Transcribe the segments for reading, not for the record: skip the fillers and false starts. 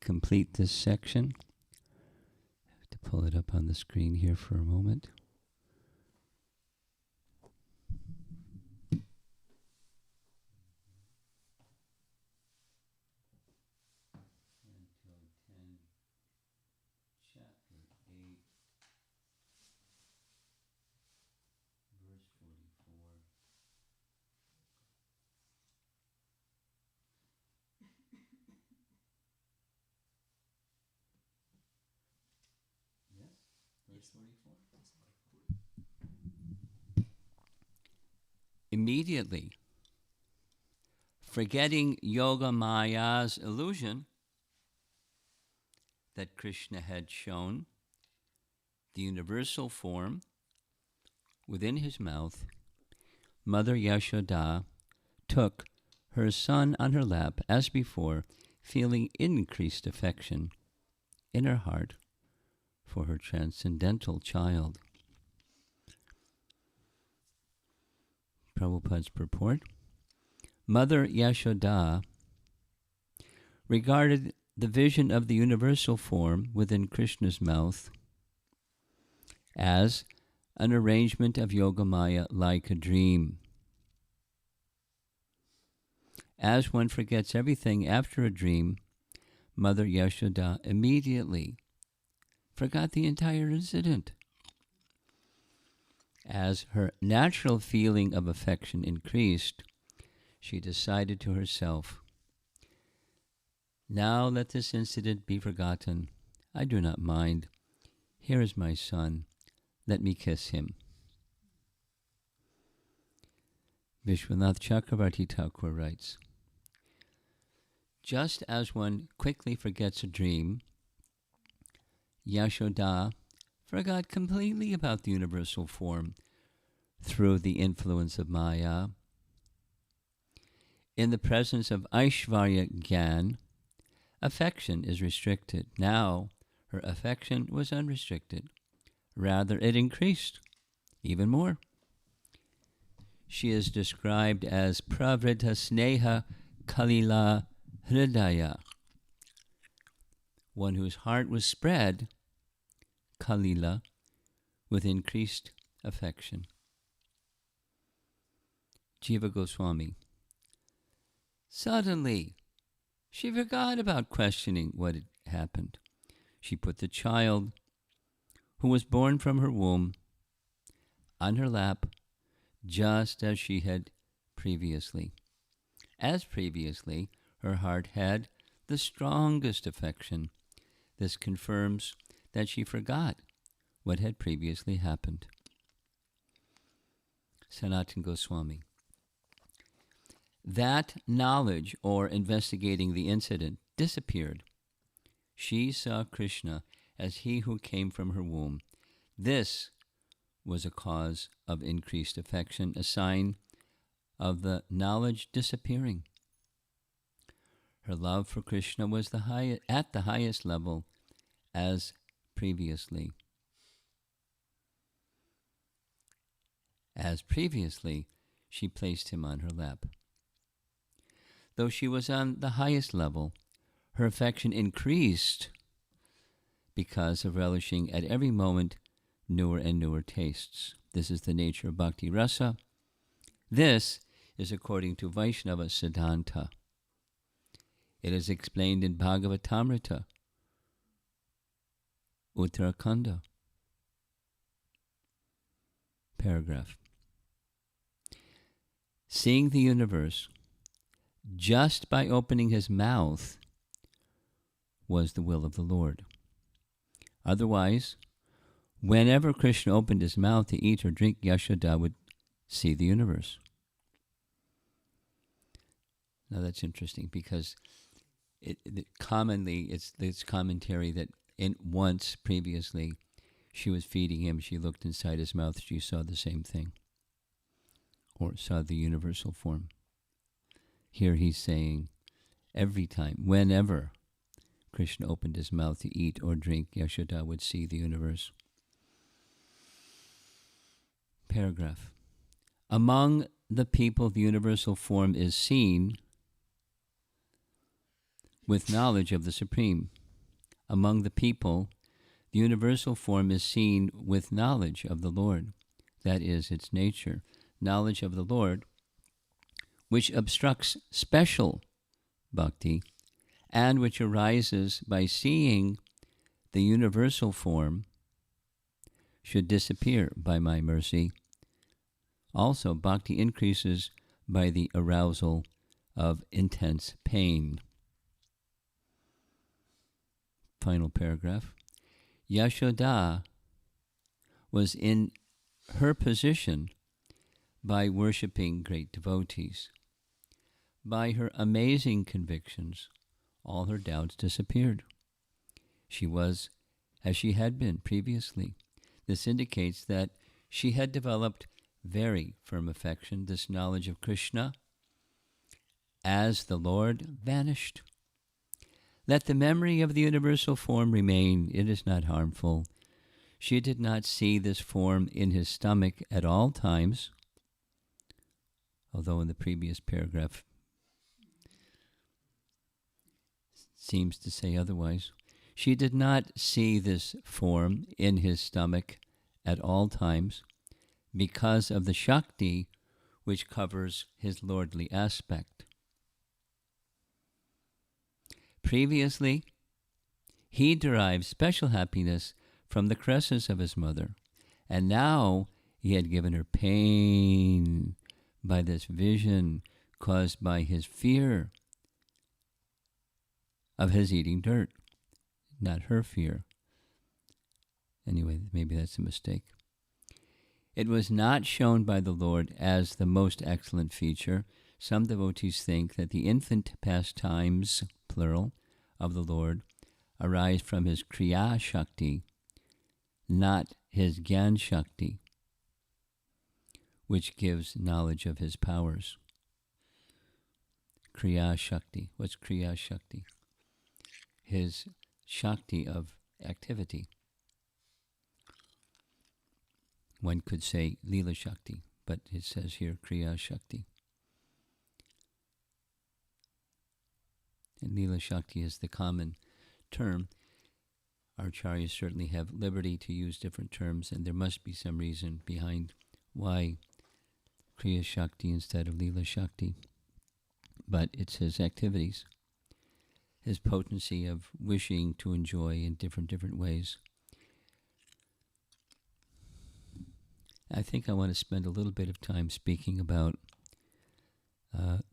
complete this section. I have to pull it up on the screen here for a moment. Immediately, forgetting Yoga Maya's illusion that Krishna had shown, the universal form within his mouth, Mother Yashoda took her son on her lap as before, feeling increased affection in her heart for her transcendental child. Prabhupada's purport. Mother Yashoda regarded the vision of the universal form within Krishna's mouth as an arrangement of Yogamaya like a dream. As one forgets everything after a dream, Mother Yashoda immediately forgot the entire incident. As her natural feeling of affection increased, she decided to herself, "Now let this incident be forgotten. I do not mind. Here is my son. Let me kiss him." Vishwanath Chakravarti Thakur writes, just as one quickly forgets a dream, Yashoda forgot completely about the universal form through the influence of Maya. In the presence of Aishvarya Gyan, affection is restricted. Now, her affection was unrestricted. Rather, it increased even more. She is described as Pravriddha Sneha Kalila Hridaya, one whose heart was spread, Kalila, with increased affection. Jiva Goswami. Suddenly, she forgot about questioning what had happened. She put the child, who was born from her womb, on her lap, just as she had previously. As previously, her heart had the strongest affection. This confirms that she forgot what had previously happened. Sanatana Goswami. That knowledge or investigating the incident disappeared. She saw Krishna as he who came from her womb. This was a cause of increased affection, a sign of the knowledge disappearing. Her love for Krishna was at the highest level as previously. As previously, she placed him on her lap. Though she was on the highest level, her affection increased because of relishing at every moment newer and newer tastes. This is the nature of Bhakti Rasa. This is according to Vaishnava Siddhanta. It is explained in Bhagavatamrita, Uttarakhanda. Paragraph. Seeing the universe just by opening his mouth was the will of the Lord. Otherwise, whenever Krishna opened his mouth to eat or drink, Yashoda would see the universe. Now that's interesting because commonly it's commentary that once previously she was feeding him, she looked inside his mouth, she saw the same thing, or saw the universal form. Here he's saying every time, whenever Krishna opened his mouth to eat or drink, Yashoda would see the universe. Paragraph. Among the people the universal form is seen with knowledge of the Supreme. Among the people, the universal form is seen with knowledge of the Lord. That is its nature. Knowledge of the Lord, which obstructs special bhakti, and which arises by seeing the universal form, should disappear by my mercy. Also, bhakti increases by the arousal of intense pain. Final paragraph. Yashoda was in her position by worshipping great devotees. By her amazing convictions, all her doubts disappeared. She was as she had been previously. This indicates that she had developed very firm affection. This knowledge of Krishna as the Lord vanished. Let the memory of the universal form remain. It is not harmful. She did not see this form in his stomach at all times, although in the previous paragraph seems to say otherwise. She did not see this form in his stomach at all times because of the Shakti which covers his lordly aspect. Previously, he derived special happiness from the caresses of his mother, and now he had given her pain by this vision caused by his fear of his eating dirt, not her fear. Anyway, maybe that's a mistake. It was not shown by the Lord as the most excellent feature. Some devotees think that the infant pastimes, plural, of the Lord arise from his Kriya Shakti, not his Gyan Shakti, which gives knowledge of his powers. Kriya Shakti. What's Kriya Shakti? His Shakti of activity. One could say Leela Shakti, but it says here Kriya Shakti. And Leela Shakti is the common term. Our acharyas certainly have liberty to use different terms, and there must be some reason behind why Kriya Shakti instead of Leela Shakti. But it's his activities, his potency of wishing to enjoy in different ways. I think I want to spend a little bit of time speaking about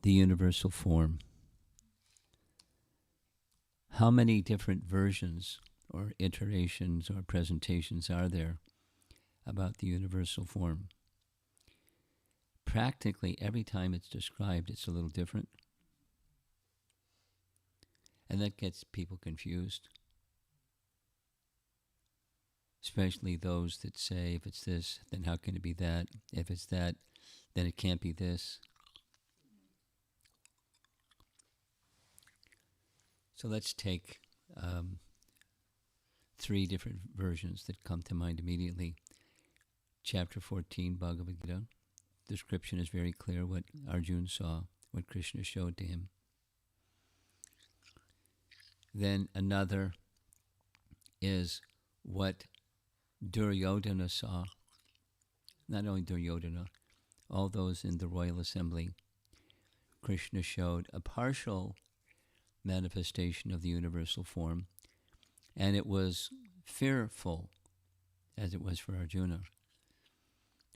the universal form. How many different versions or iterations or presentations are there about the universal form? Practically every time it's described, it's a little different. And that gets people confused. Especially those that say, if it's this, then how can it be that? If it's that, then it can't be this. So let's take 3 different versions that come to mind immediately. Chapter 14, Bhagavad Gita. Description is very clear what Arjuna saw, what Krishna showed to him. Then another is what Duryodhana saw. Not only Duryodhana, all those in the royal assembly. Krishna showed a partial manifestation of the universal form, and it was fearful, as it was for Arjuna.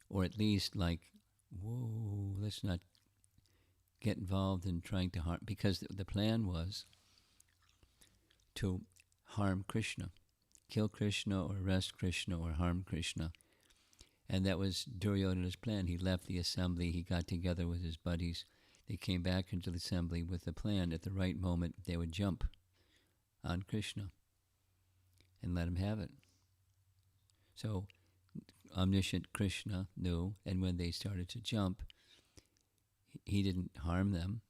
Or at least like, whoa, let's not get involved in trying to harm, because the plan was to harm Krishna, kill Krishna or arrest Krishna or harm Krishna. And that was Duryodhana's plan. He left the assembly, he got together with his buddies. They came back into the assembly with the plan. At the right moment, they would jump on Krishna and let him have it. So omniscient Krishna knew, and when they started to jump, he didn't harm them.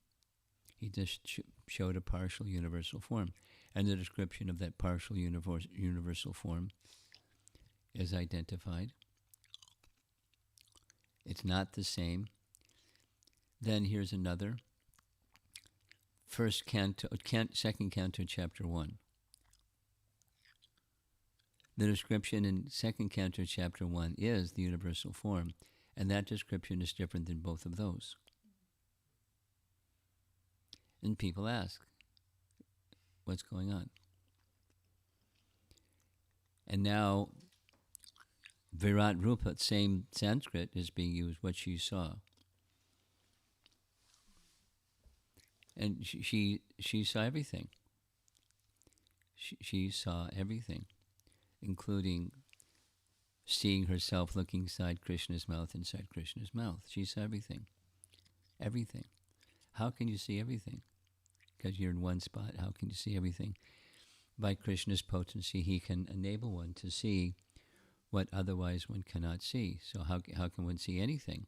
He just showed a partial universal form. And the description of that partial universal form is identified. It's not the same. Then here's another second canto, chapter 1. The description in second canto, chapter 1 is the universal form, and that description is different than both of those. And people ask, what's going on? And now, Virat Rupa, same Sanskrit, is being used, what she saw. And she saw everything. She saw everything, including seeing herself looking inside Krishna's mouth, inside Krishna's mouth. She saw everything. Everything. How can you see everything? Because you're in one spot. How can you see everything? By Krishna's potency, he can enable one to see what otherwise one cannot see. So how can one see anything?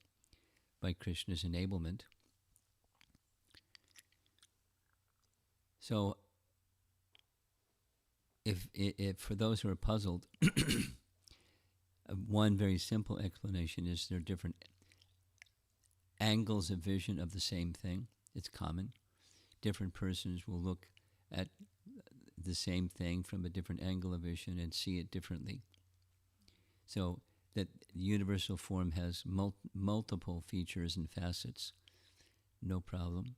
By Krishna's enablement. So if for those who are puzzled, one very simple explanation is there are different angles of vision of the same thing. It's common. Different persons will look at the same thing from a different angle of vision and see it differently. So that universal form has multiple features and facets, no problem.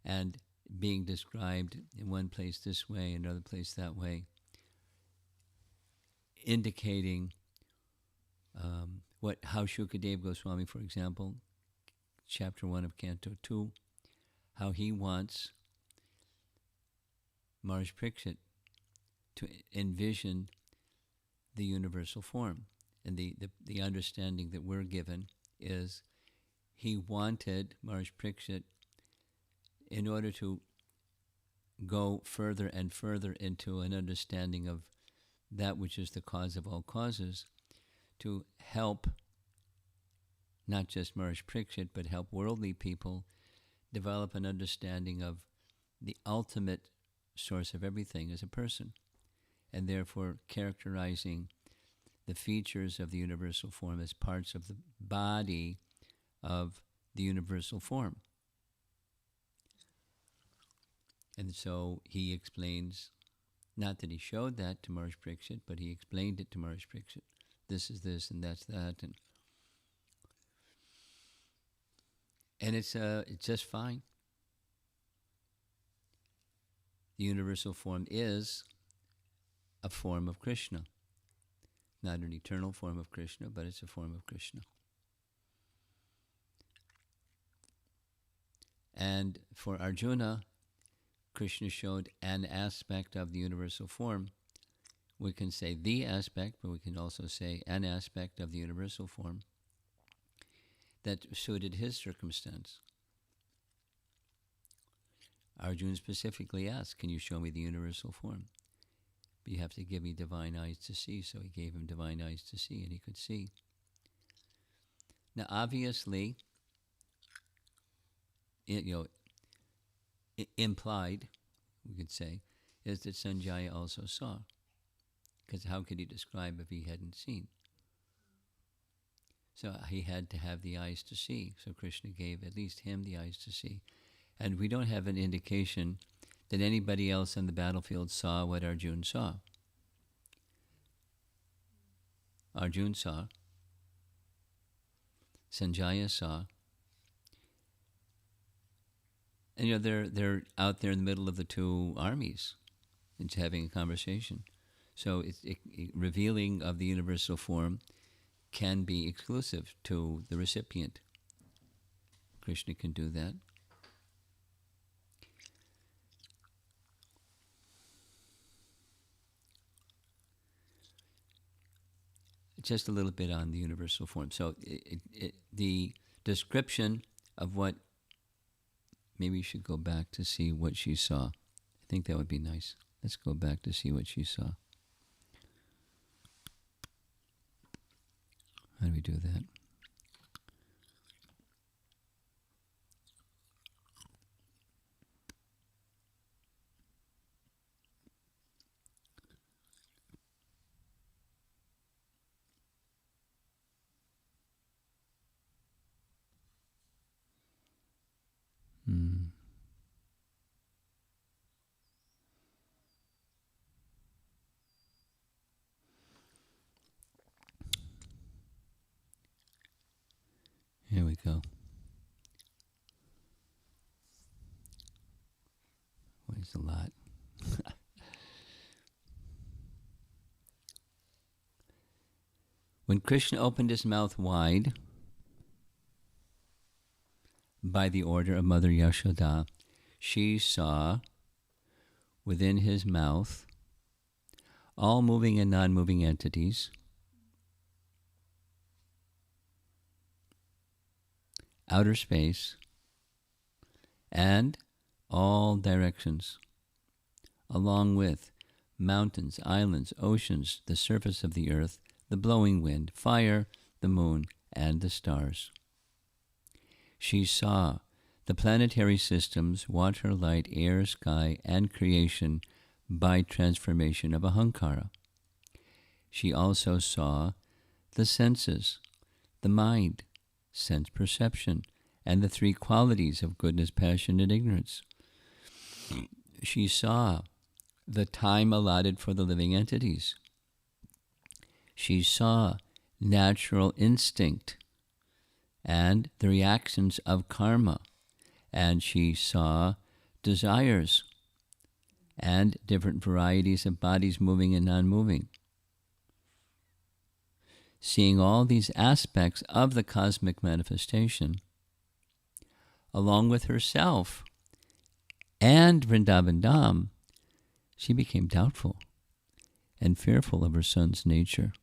And being described in one place this way, another place that way, indicating how Shukadeva Goswami, for example, chapter 1 of Canto 2, how he wants Maharaj Parikshit to envision the universal form. And the understanding that we're given is he wanted Maharaj Parikshit, in order to go further and further into an understanding of that which is the cause of all causes, to help not just Maharaj Parikshit, but help worldly people develop an understanding of the ultimate source of everything as a person, and therefore characterizing the features of the universal form as parts of the body of the universal form. And so he explains, not that he showed that to Maharaj Parikshit, but he explained it to Maharaj Parikshit. This is this and that's that. And it's just fine. The universal form is a form of Krishna. Not an eternal form of Krishna, but it's a form of Krishna. And for Arjuna, Krishna showed an aspect of the universal form. We can say the aspect, but we can also say an aspect of the universal form that suited his circumstance. Arjuna specifically asked, can you show me the universal form? But you have to give me divine eyes to see. So he gave him divine eyes to see, and he could see. Now, obviously, implied, we could say, is that Sanjaya also saw. Because how could he describe if he hadn't seen? So he had to have the eyes to see. So Krishna gave at least him the eyes to see. And we don't have an indication that anybody else on the battlefield saw what Arjuna saw. Arjuna saw. Sanjaya saw. And they're out there in the middle of the two armies and having a conversation. So revealing of the universal form can be exclusive to the recipient. Krishna can do that. Just a little bit on the universal form. So the description of what, maybe you should go back to see what she saw. I think that would be nice. Let's go back to see what she saw. How do we do that? it go? Weighs a lot. When Krishna opened his mouth wide, by the order of Mother Yashoda, she saw within his mouth all moving and non-moving entities, outer space, and all directions, along with mountains, islands, oceans, the surface of the earth, the blowing wind, fire, the moon, and the stars. She saw the planetary systems, water, light, air, sky, and creation by transformation of ahankara. She also saw the senses, the mind, sense perception, and the three qualities of goodness, passion, and ignorance. She saw the time allotted for the living entities. She saw natural instinct and the reactions of karma, and she saw desires and different varieties of bodies moving and non-moving. Seeing all these aspects of the cosmic manifestation, along with herself and Vrindavan Dham, she became doubtful and fearful of her son's nature.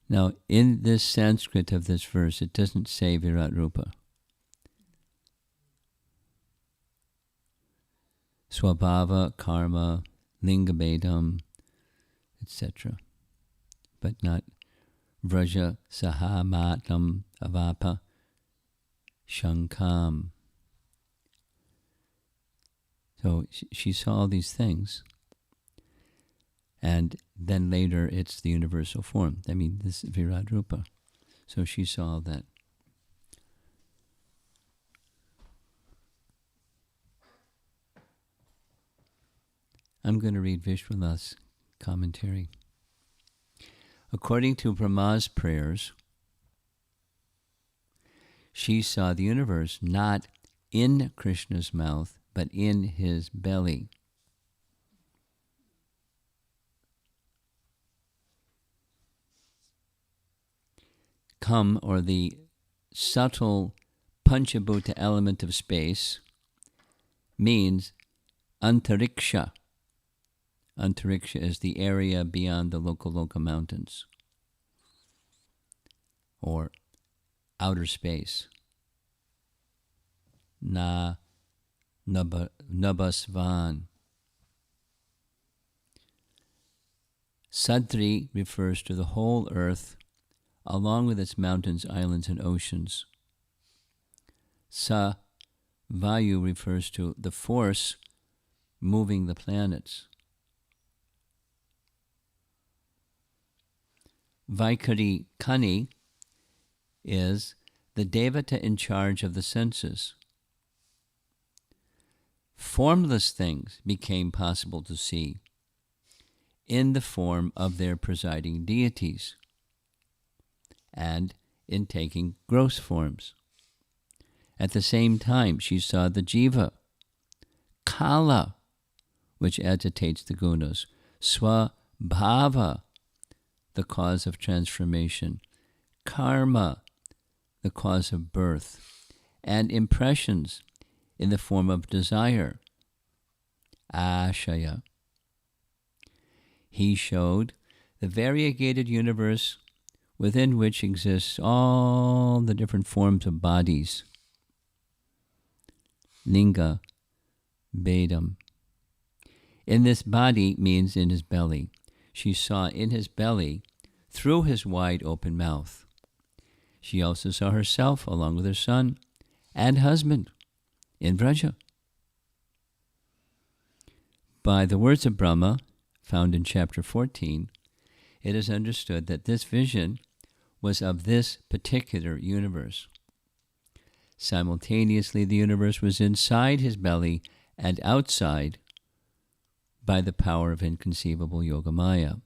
Now, in this Sanskrit of this verse, it doesn't say Virat Rupa. Swabhava, karma, linga bedam, etc. But not vraja sahamatam avapa shankam. So she saw all these things. And then later it's the universal form. I mean, this is Virat Rupa. So she saw that. I'm going to read Vishwanath's commentary. According to Brahma's prayers, she saw the universe not in Krishna's mouth, but in his belly. Come, or the subtle Panchabhuta element of space, means antariksha. Antariksha is the area beyond the Loka mountains, or outer space. Nabasvan. Sadri refers to the whole earth, along with its mountains, islands, and oceans. Sa Vayu refers to the force moving the planets. Vaikari Kani is the devata in charge of the senses. Formless things became possible to see in the form of their presiding deities and in taking gross forms. At the same time, she saw the jiva, kala, which agitates the gunas, swabhava, the cause of transformation, karma, the cause of birth, and impressions in the form of desire, ashaya. He showed the variegated universe within which exists all the different forms of bodies, linga, bedam. In this body means in his belly. She saw in his belly through his wide open mouth. She also saw herself along with her son and husband in Vraja. By the words of Brahma, found in chapter 14, it is understood that this vision was of this particular universe. Simultaneously, the universe was inside his belly and outside by the power of inconceivable Yogamaya.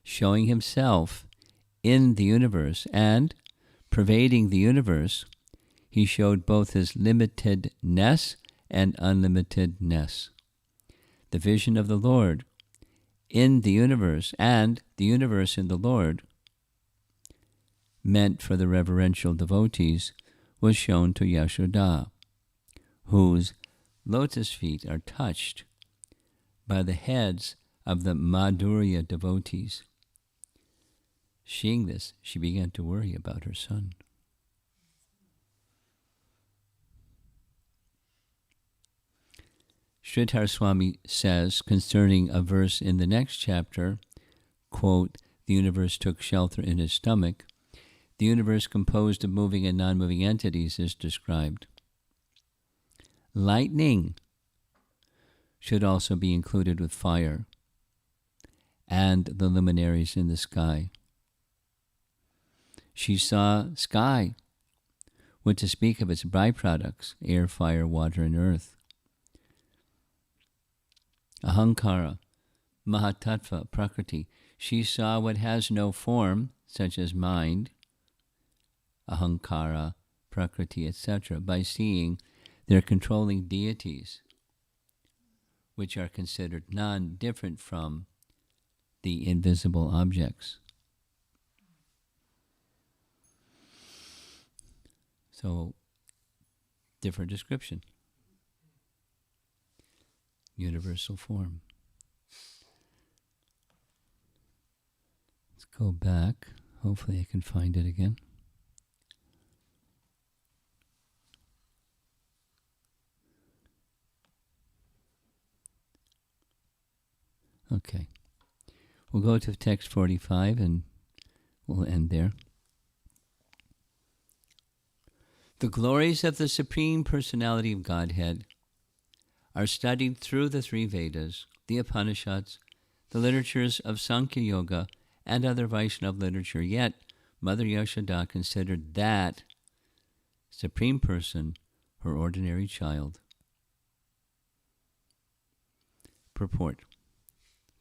showing himself in the universe and pervading the universe, he showed both his limitedness and unlimitedness. The vision of the Lord in the universe and the universe in the Lord, meant for the reverential devotees, was shown to Yashoda, whose lotus feet are touched by the heads of the Madhurya devotees. Seeing this, she began to worry about her son. Sridhar Swami says concerning a verse in the next chapter, quote, the universe took shelter in his stomach. The universe composed of moving and non-moving entities is described. Lightning should also be included with fire and the luminaries in the sky. She saw sky, what to speak of its byproducts, air, fire, water, and earth. Ahankara, Mahatattva, Prakriti. She saw what has no form, such as mind, Ahankara, Prakriti, etc., by seeing their controlling deities, which are considered non-different from the invisible objects. So, different description. Universal form. Let's go back. Hopefully I can find it again. Okay. We'll go to text 45 and we'll end there. The glories of the Supreme Personality of Godhead are studied through the three Vedas, the Upanishads, the literatures of Sankhya Yoga, and other Vaishnava literature. Yet, Mother Yashoda considered that Supreme Person her ordinary child. Purport.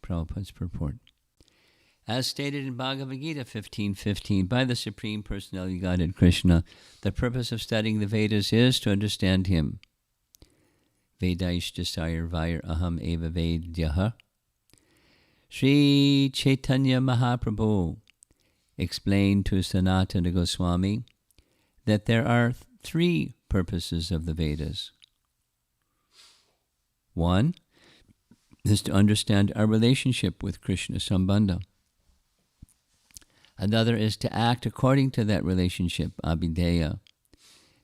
Prabhupada's purport. As stated in Bhagavad Gita 15:15, by the Supreme Personality of Godhead Krishna, the purpose of studying the Vedas is to understand Him. Vedaishtasayar Vair Aham Eva Vedyaha. Sri Chaitanya Mahaprabhu explained to Sanatana Goswami that there are three purposes of the Vedas. One is to understand our relationship with Krishna Sambandha. Another is to act according to that relationship, Abhideya.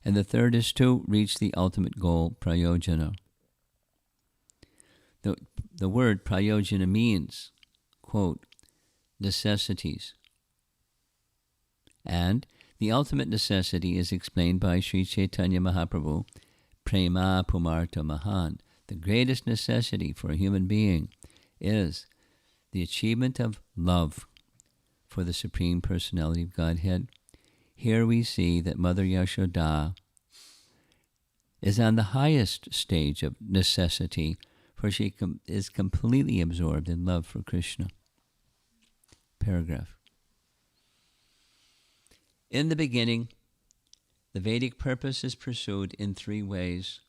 And the third is to reach the ultimate goal, Prayojana. The word Prayojana means, quote, necessities. And the ultimate necessity is explained by Sri Chaitanya Mahaprabhu, Prema Pumarta Mahan. The greatest necessity for a human being is the achievement of love for the Supreme Personality of Godhead. Here we see that Mother Yashoda is on the highest stage of necessity, for she is completely absorbed in love for Krishna. Paragraph. In the beginning, the Vedic purpose is pursued in three ways.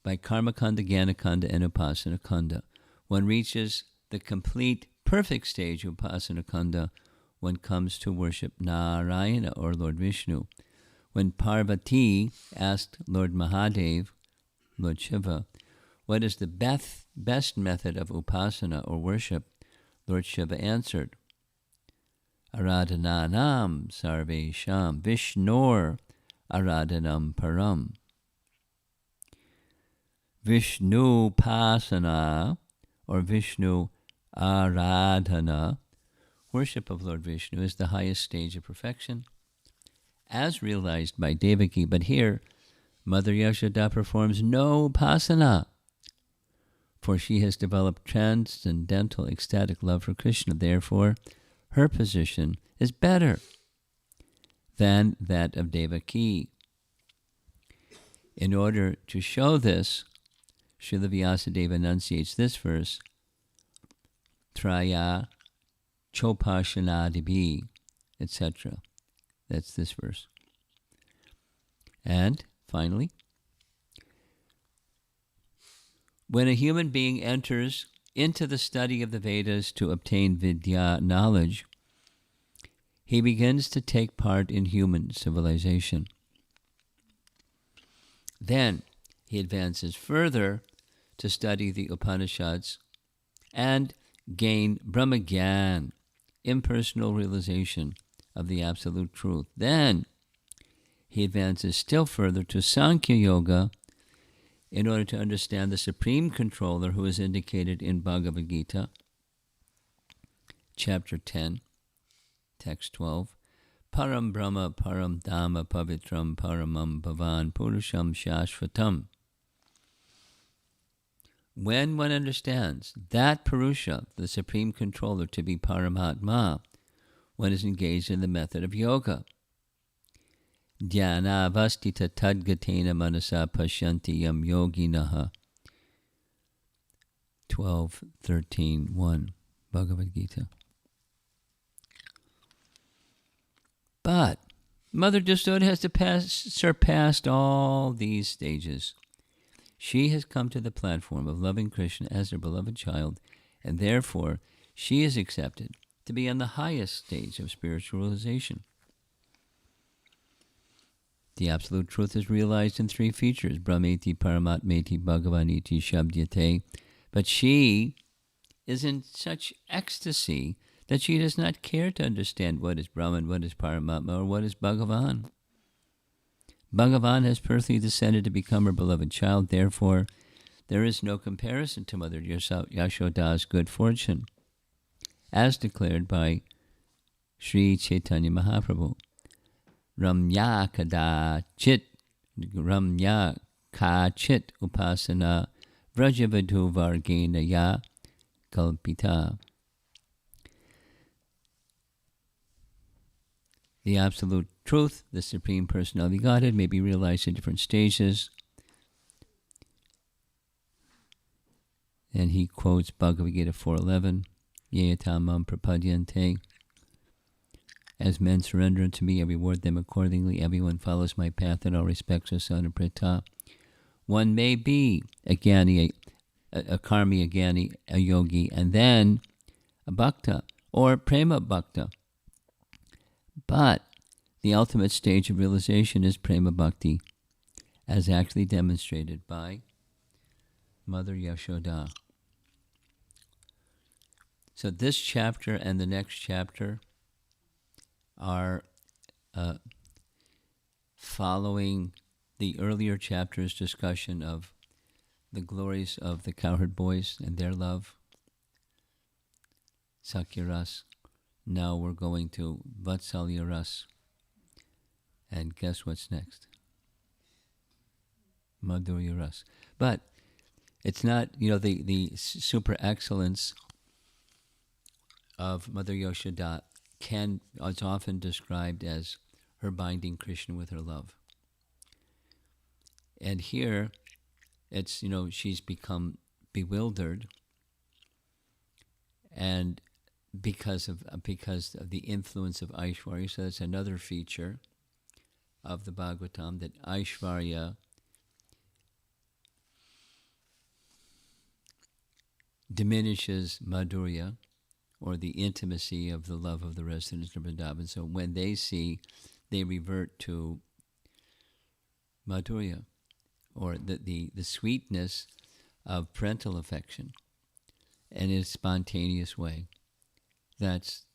By Karmakanda, Jnanakanda, and Upasanakanda. One reaches the complete, perfect stage of Upasanakanda when comes to worship Narayana or Lord Vishnu. When Parvati asked Lord Mahadev, Lord Shiva, what is the best method of upasana or worship, Lord Shiva answered, Aradhananam sarvesham Vishnor aradhanam param. Vishnu Pasana or Vishnu Aradhana, worship of Lord Vishnu, is the highest stage of perfection, as realized by Devaki. But here, Mother Yashoda performs no Pasana, for she has developed transcendental ecstatic love for Krishna. Therefore, her position is better than that of Devaki. In order to show this, Srila Vyasadeva enunciates this verse, Traya chopashanadibi, etc. That's this verse. And finally, when a human being enters into the study of the Vedas to obtain vidya, knowledge, he begins to take part in human civilization. Then he advances further to study the Upanishads and gain Brahmagyan, impersonal realization of the absolute truth. Then he advances still further to Sankhya Yoga in order to understand the Supreme Controller who is indicated in Bhagavad Gita, chapter 10, text 12. Param Brahma Param Dhamma Pavitram Paramam Bhavan Purusham Shashvatam. When one understands that Purusha, the Supreme Controller, to be Paramatma, one is engaged in the method of yoga. Dhyana avastita tadgatena manasa pashyanti yam yoginaha. 12:13:1 Bhagavad Gita. But Mother Yasoda has surpassed all these stages. She has come to the platform of loving Krishna as her beloved child, and therefore she is accepted to be on the highest stage of spiritual realization. The Absolute Truth is realized in three features: Brahmeti, Paramatmeti, Bhagavaniti, Shabdyate. But she is in such ecstasy that she does not care to understand what is Brahman, what is Paramatma, or what is Bhagavan. Bhagavan has personally descended to become her beloved child. Therefore, there is no comparison to Mother Yashoda's good fortune, as declared by Sri Chaitanya Mahaprabhu. Ramya kada chit, Ramya ka chit upasana vrajavadhu vargena ya kalpita. The Absolute Truth, the Supreme Personality of Godhead, may be realized in different stages. And he quotes Bhagavad Gita 4:11, Yeyatamam prapadyante. As men surrender unto me, I reward them accordingly. Everyone follows my path in all respects, Asanuprita. One may be a Jnani, a Karmi, a Jnani, a Yogi, and then a Bhakta, or Prema Bhakta. But the ultimate stage of realization is Prema Bhakti, as actually demonstrated by Mother Yashoda. So this chapter and the next chapter are following the earlier chapter's discussion of the glories of the cowherd boys and their love, Sakya Ras. Now we're going to Vatsalya Ras. And guess what's next? Madhurya Ras. But it's not, the super excellence of Mother Yashoda is often described as her binding Krishna with her love. And here, it's, she's become bewildered, and because of the influence of Aishwarya. So that's another feature of the Bhagavatam, that Aishwarya diminishes Madhurya, or the intimacy of the love of the residents of Vrindavan. So when they see, they revert to Madhurya, or the sweetness of parental affection, and in a spontaneous way. That's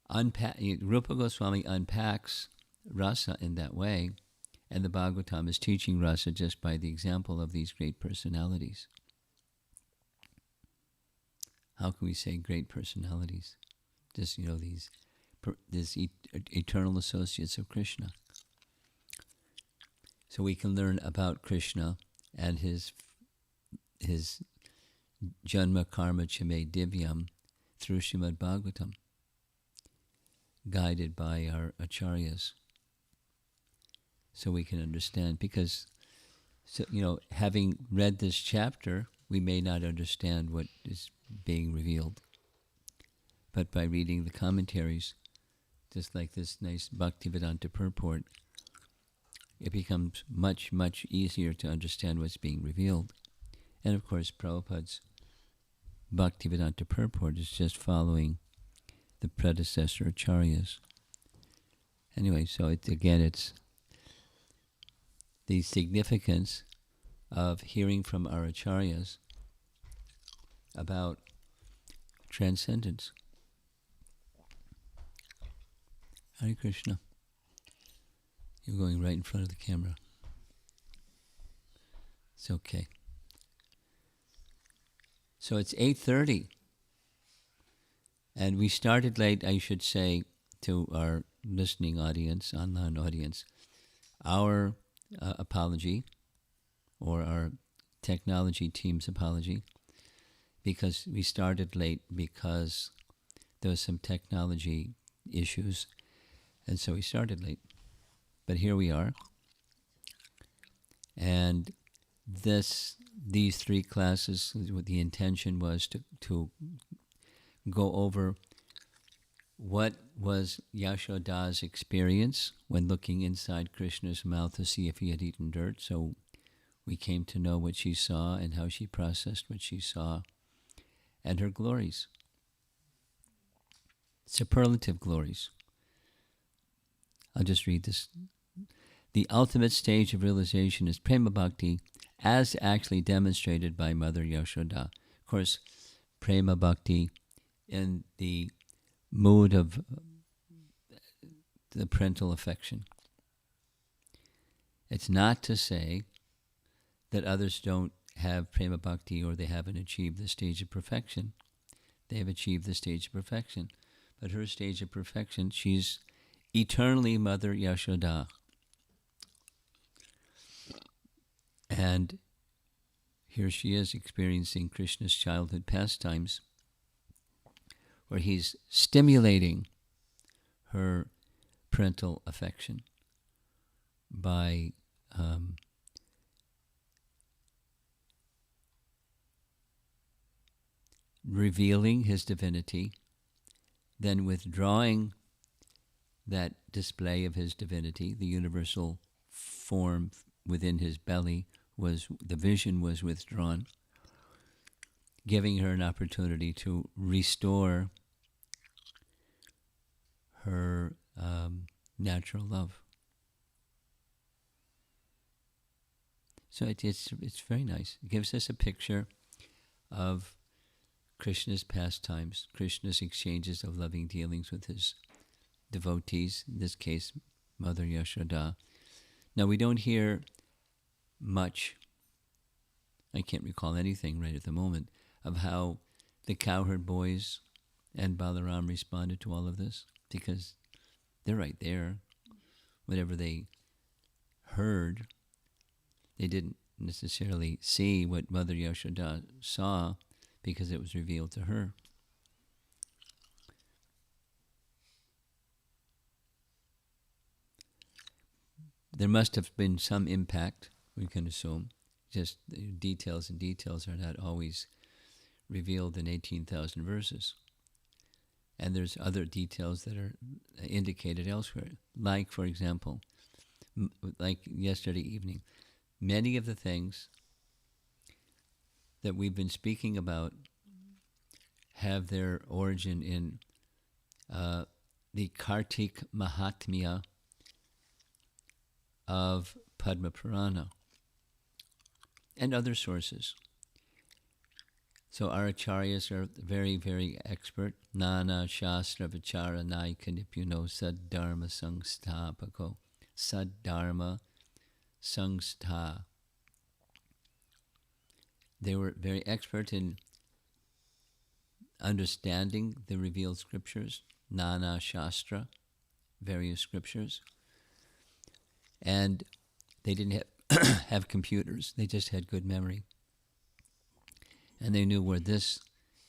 Rupa Goswami unpacks rasa in that way, and the Bhagavatam is teaching rasa just by the example of these great personalities. How can we say great personalities? Just, these eternal associates of Krishna. So we can learn about Krishna and his Janma Karma Chame Divyam through Srimad Bhagavatam, guided by our acharyas. So we can understand, because, having read this chapter, we may not understand what is being revealed. but by reading the commentaries, just like this nice Bhaktivedanta purport, it becomes much, much easier to understand what's being revealed. And of course, Prabhupada's Bhaktivedanta purport is just following the predecessor acharyas. Anyway, so it's the significance of hearing from our acharyas about transcendence. Hare Krishna. You're going right in front of the camera. It's okay. So it's 8:30. And we started late, I should say, to our listening audience, online audience. Our apology, or our technology team's apology, because we started late because there was some technology issues, and so we started late. But here we are. And these three classes, the intention was to go over what was Yashoda's experience when looking inside Krishna's mouth to see if he had eaten dirt. So we came to know what she saw and how she processed what she saw, and her glories, superlative glories. I'll just read this. The ultimate stage of realization is Prema Bhakti, as actually demonstrated by Mother Yashoda. Of course, Prema Bhakti in the mood of the parental affection. It's not to say that others don't have Prema Bhakti or they haven't achieved the stage of perfection. They have achieved the stage of perfection. But her stage of perfection, she's eternally Mother Yashoda. And here she is experiencing Krishna's childhood pastimes, where he's stimulating her parental affection by revealing his divinity, then withdrawing that display of his divinity, the universal form within his belly, the vision was withdrawn, giving her an opportunity to restore her natural love. So it's very nice. It gives us a picture of Krishna's pastimes, Krishna's exchanges of loving dealings with his devotees, in this case, Mother Yashoda. Now, we don't hear much, I can't recall anything right at the moment, of how the cowherd boys and Balaram responded to all of this, because they're right there. Whatever they heard, they didn't necessarily see what Mother Yashoda saw, because it was revealed to her. There must have been some impact, we can assume. Just details, and details are not always revealed in 18,000 verses. And there's other details that are indicated elsewhere. Like, for example, like yesterday evening, many of the things that we've been speaking about have their origin in the Kartik Mahatmya of Padma Purana and other sources. So our acharyas are very, very expert. Nana Shastra Vichara Naika Nipyuno Saddharma Sangstapako. Saddharma Sangstha. They were very expert in understanding the revealed scriptures, Nana Shastra, various scriptures. And they didn't have computers. They just had good memory. And they knew where this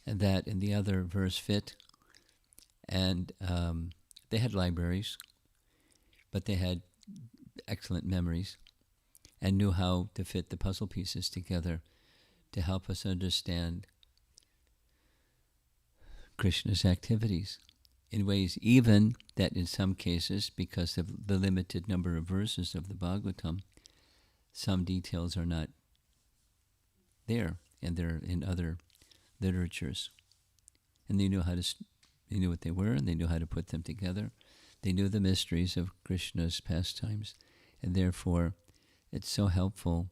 and that and the other verse fit. And they had libraries, but they had excellent memories and knew how to fit the puzzle pieces together to help us understand Krishna's activities in ways even that in some cases, because of the limited number of verses of the Bhagavatam, some details are not there, and they're in other literatures. And they knew they knew what they were, and they knew how to put them together. They knew the mysteries of Krishna's pastimes, and therefore it's so helpful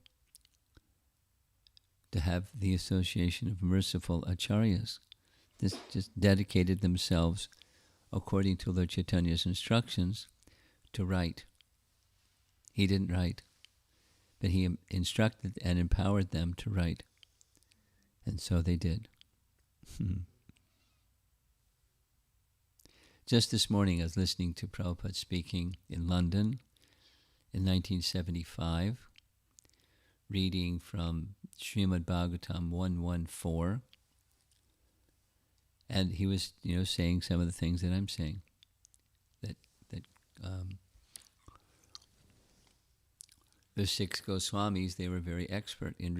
to have the association of merciful acharyas. This just dedicated themselves, according to Lord Chaitanya's instructions, to write. He didn't write, but he instructed and empowered them to write. And so they did. Just this morning I was listening to Prabhupada speaking in London in 1975, reading from Srimad Bhagavatam 114, and he was, saying some of the things that I'm saying. That the 6 Goswamis, they were very expert in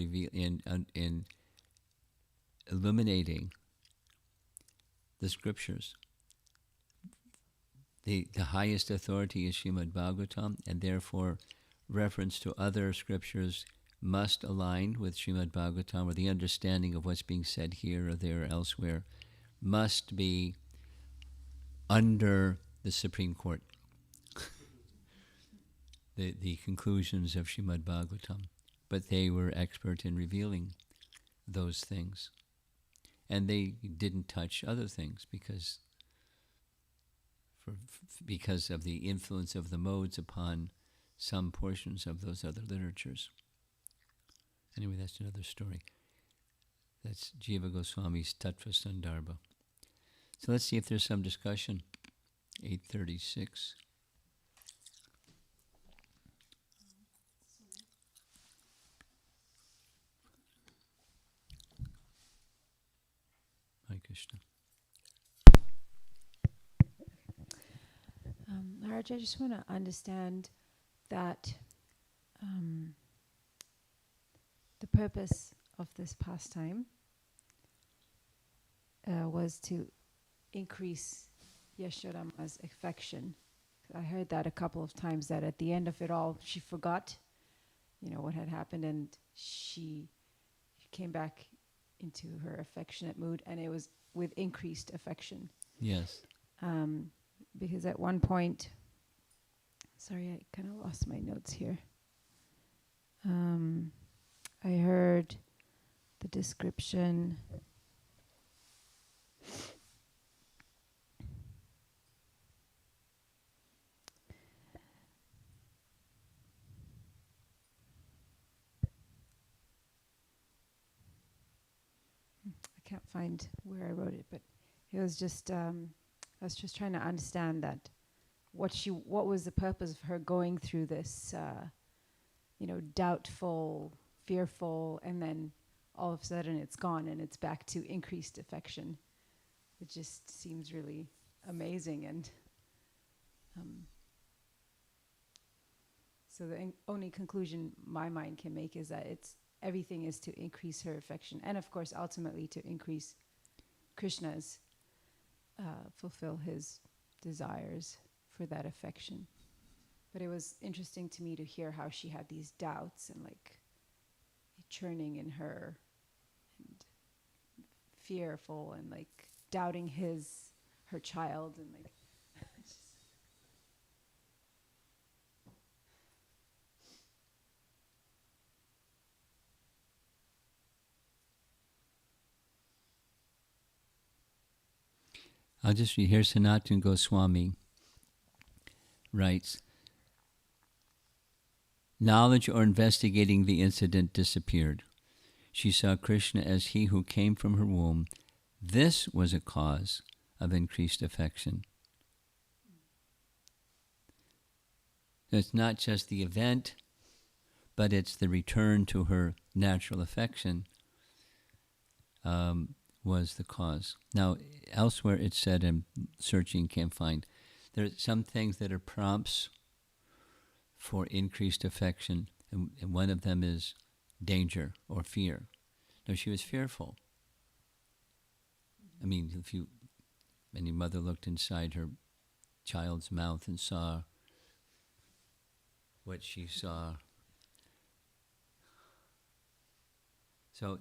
illuminating the scriptures. The highest authority is Srimad Bhagavatam, and therefore reference to other scriptures must align with Srimad Bhagavatam, or the understanding of what's being said here or there or elsewhere must be under the Supreme Court. the conclusions of Srimad Bhagavatam. But they were expert in revealing those things. And they didn't touch other things because of the influence of the modes upon some portions of those other literatures. Anyway, that's another story. That's Jiva Goswami's Tattva Sandarbha. So let's see if there's some discussion. 8:36. Hare Krishna. Maharaj, I just want to understand that the purpose of this pastime was to increase Yashodhama's affection. I heard that a couple of times, that at the end of it all, she forgot, what had happened, and she came back into her affectionate mood, and it was with increased affection. Yes. Because at one point, sorry, I kind of lost my notes here. I heard the description. I can't find where I wrote it, but it was just, I was just trying to understand that what was the purpose of her going through this, doubtful, fearful, and then all of a sudden it's gone and it's back to increased affection. It just seems really amazing, and so the only conclusion my mind can make is that everything is to increase her affection, and of course ultimately to increase Krishna's, fulfill his desires for that affection. But it was interesting to me to hear how she had these doubts and like churning in her, and fearful, and like doubting her child, and like I'll just read here. Sanatana Goswami writes, knowledge or investigating the incident disappeared. She saw Krishna as he who came from her womb. This was a cause of increased affection. It's not just the event, but it's the return to her natural affection was the cause. Now, elsewhere it said, I'm searching, can't find, there are some things that are prompts for increased affection, and one of them is danger or fear. Now, she was fearful. I mean, if you And the mother looked inside her child's mouth and saw what she saw. So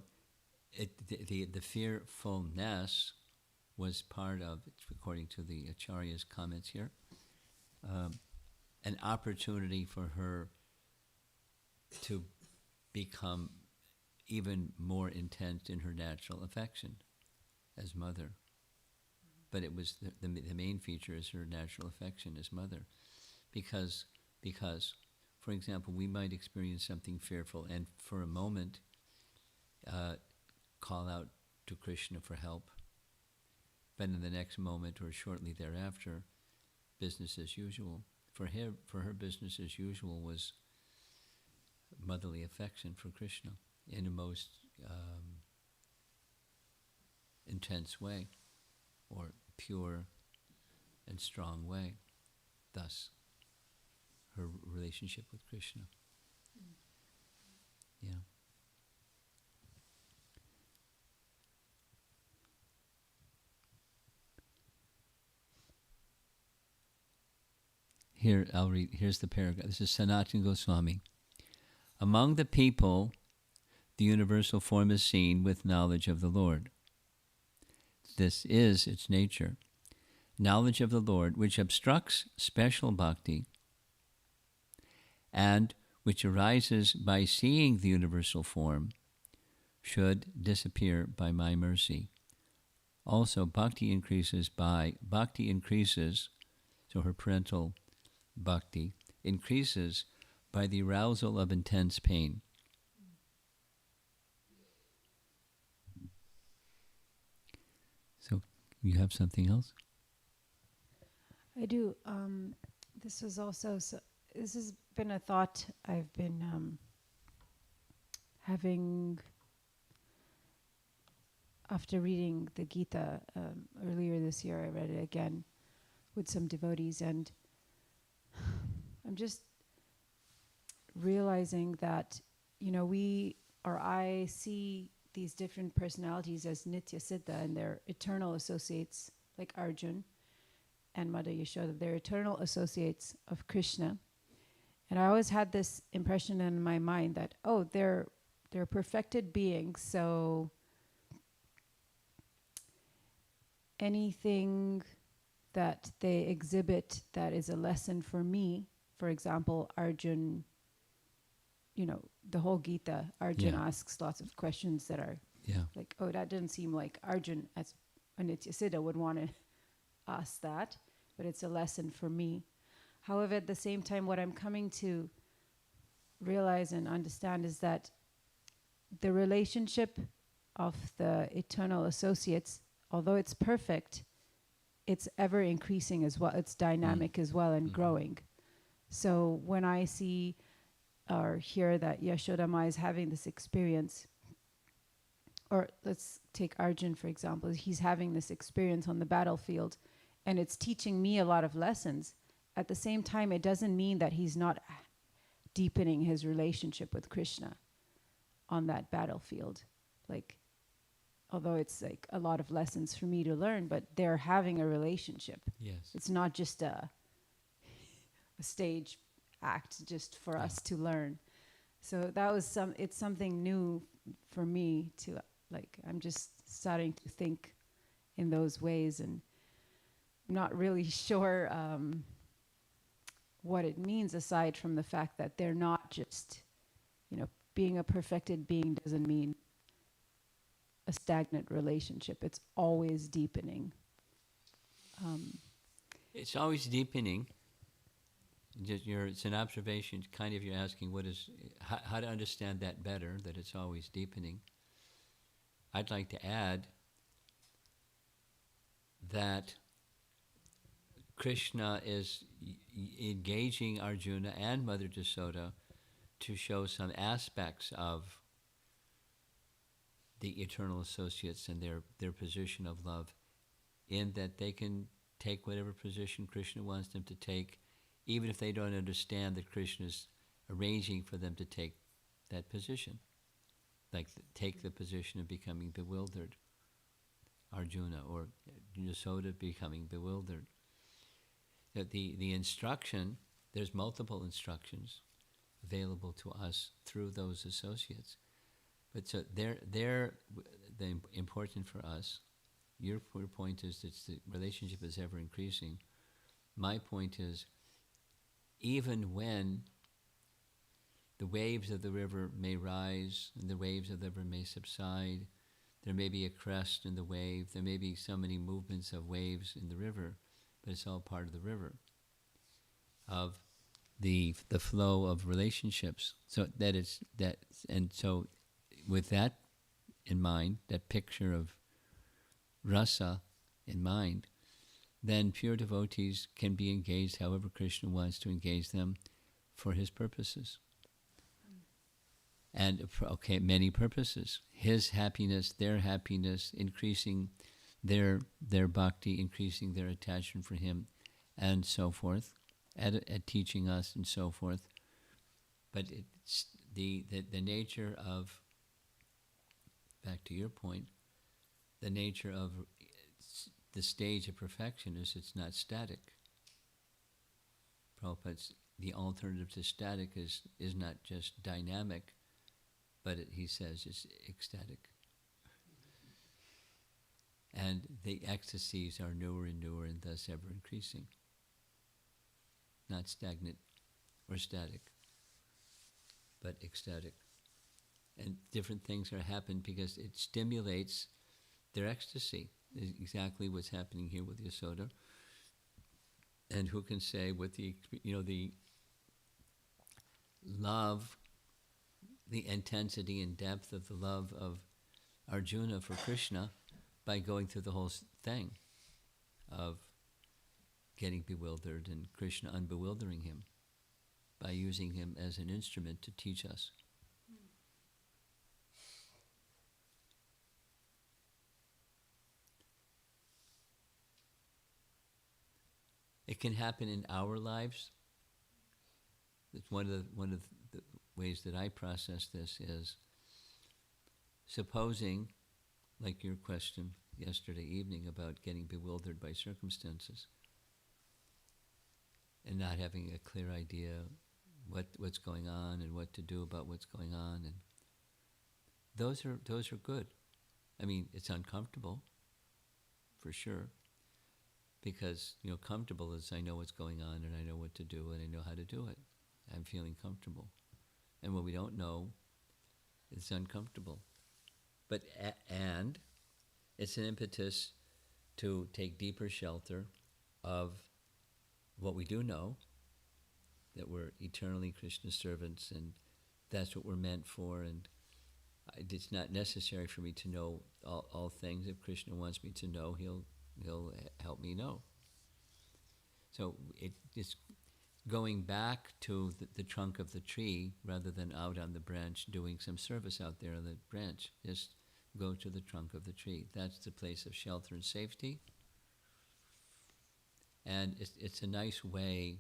the fearfulness was part of, according to the Acharya's comments here, an opportunity for her to become even more intense in her natural affection as mother. But it was the main feature is her natural affection as mother. Because, for example, we might experience something fearful and for a moment call out to Krishna for help. But in the next moment or shortly thereafter, business as usual. For her business as usual was motherly affection for Krishna in a most intense way, or pure and strong way. Thus, her relationship with Krishna. Yeah. Here, I'll read. Here's the paragraph. This is Sanatana Goswami. Among the people, the universal form is seen with knowledge of the Lord. This is its nature. Knowledge of the Lord, which obstructs special bhakti and which arises by seeing the universal form, should disappear by my mercy. Also, bhakti increases, so her parental bhakti increases by the arousal of intense pain. So, you have something else? I do. This has been a thought I've been having after reading the Gita earlier this year. I read it again with some devotees, and I'm just realizing that, I see these different personalities as Nitya Siddha, and their eternal associates, like Arjun and Mother Yashoda, they're eternal associates of Krishna. And I always had this impression in my mind that, they're perfected beings, so anything that they exhibit that is a lesson for me, for example, Arjun, the whole Gita, Arjun asks lots of questions that are like, that didn't seem like Arjun as a Nitya Siddha would want to ask that, but it's a lesson for me. However, at the same time, what I'm coming to realize and understand is that the relationship of the eternal associates, although it's perfect, it's ever increasing as well. It's dynamic as well and growing. So when I see or hear that Yashoda Ma is having this experience, or let's take Arjun for example, he's having this experience on the battlefield and it's teaching me a lot of lessons. At the same time, it doesn't mean that he's not deepening his relationship with Krishna on that battlefield. Like, although it's like a lot of lessons for me to learn, but they're having a relationship. Yes. It's not just a stage act just for us to learn. So that was it's something new for me to, I'm just starting to think in those ways, and I'm not really sure what it means, aside from the fact that they're not just, being a perfected being doesn't mean a stagnant relationship. It's always deepening. It's always deepening. It's an observation, kind of you're asking how to understand that better, that it's always deepening. I'd like to add that Krishna is engaging Arjuna and Mother Yashoda to show some aspects of the eternal associates and their position of love, in that they can take whatever position Krishna wants them to take, even if they don't understand that Krishna is arranging for them to take that position. Like take the position of becoming bewildered. Arjuna, or Yasoda becoming bewildered. That the instruction, there's multiple instructions available to us through those associates. But so they're the important for us. Your point is that the relationship is ever increasing. My point is, even when the waves of the river may rise and the waves of the river may subside, there may be a crest in the wave, there may be so many movements of waves in the river, but it's all part of the river, of the flow of relationships. So that it's that, and so with that in mind, that picture of rasa in mind, then pure devotees can be engaged however Krishna wants to engage them for his purposes. And many purposes. His happiness, their happiness, increasing their bhakti, increasing their attachment for him, and so forth, at teaching us and so forth. But it's the nature of, back to your point, the nature of the stage of perfection is it's not static. Prabhupada's, the alternative to static is not just dynamic, but he says it's ecstatic. And the ecstasies are newer and newer and thus ever increasing. Not stagnant or static, but ecstatic. And different things are happening because it stimulates their ecstasy. Is exactly what's happening here with Yasoda. And who can say with the love, the intensity and depth of the love of Arjuna for Krishna by going through the whole thing of getting bewildered and Krishna unbewildering him by using him as an instrument to teach us. It can happen in our lives. It's one of the ways that I process this is, supposing, like your question yesterday evening about getting bewildered by circumstances and not having a clear idea what's going on and what to do about what's going on, and those are good. I mean, it's uncomfortable, for sure, because comfortable is I know what's going on and I know what to do and I know how to do it. I'm feeling comfortable. And what we don't know, it's uncomfortable. But and it's an impetus to take deeper shelter of what we do know, that we're eternally Krishna's servants and that's what we're meant for, and it's not necessary for me to know all things. If Krishna wants me to know, he'll help me know. So it's going back to the trunk of the tree rather than out on the branch doing some service out there on the branch. Just go to the trunk of the tree. That's the place of shelter and safety. And it's a nice way.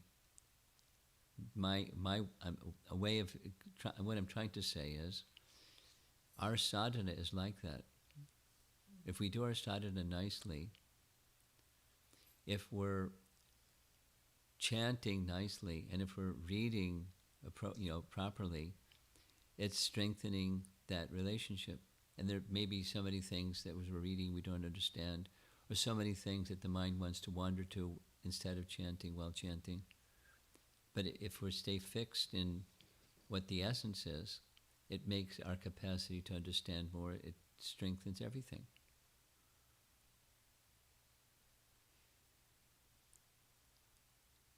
A way of what I'm trying to say is, our sadhana is like that. If we do our sadhana nicely, if we're chanting nicely, and if we're reading properly, it's strengthening that relationship. And there may be so many things that as we're reading we don't understand, or so many things that the mind wants to wander to instead of chanting while chanting. But if we stay fixed in what the essence is, it makes our capacity to understand more, it strengthens everything.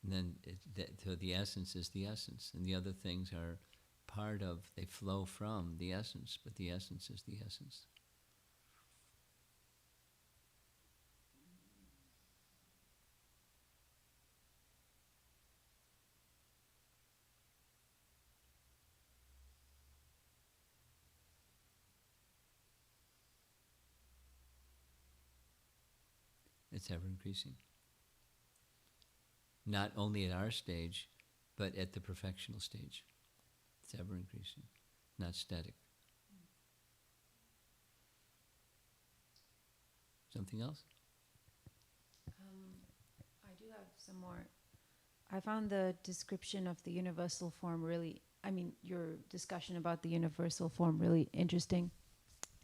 And then so the essence is the essence, and the other things are part of, they flow from the essence, but the essence is the essence. It's ever increasing. Not only at our stage, but at the perfectional stage. It's ever increasing, not static. Something else? I do have some more. I found the description of the universal form really, I mean, your discussion about the universal form really interesting.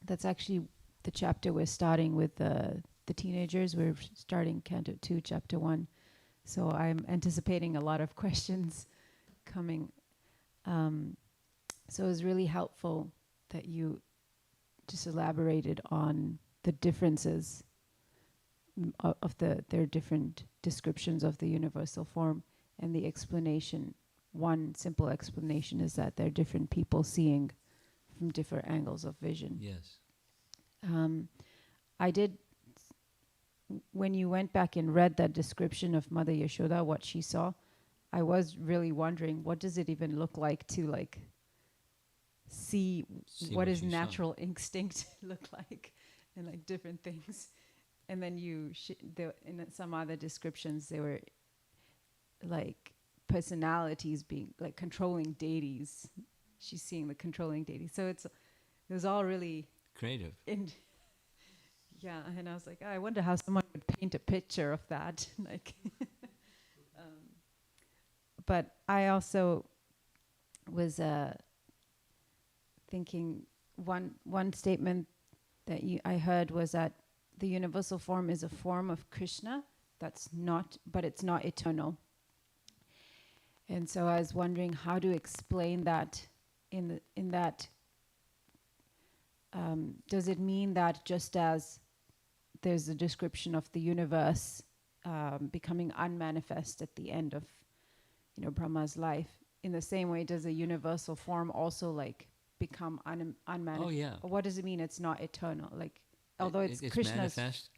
That's actually the chapter we're starting with the teenagers. We're starting Canto 2, Chapter 1. So I'm anticipating a lot of questions coming. So it was really helpful that you just elaborated on the differences of their different descriptions of the universal form, and the explanation. One simple explanation is that they're different people seeing from different angles of vision. Yes. I did, when you went back and read that description of Mother Yashoda, what she saw, I was really wondering, what does it even look like to like see what does you saw. natural instinct look like, and like different things. And then in some other descriptions, they were like personalities being like controlling deities. She's seeing the controlling deities. So it was all really creative. Yeah, and I was like, I wonder how someone would paint a picture of that. Like, but I also was thinking one statement that I heard was that the universal form is a form of Krishna but it's not eternal. And so I was wondering how to explain that in that. Does it mean that just as there's a description of the universe becoming unmanifest at the end of, Brahma's life, in the same way, does a universal form also like become unmanifest? Oh yeah. Or what does it mean it's not eternal? Like, although it's Krishna's manifest,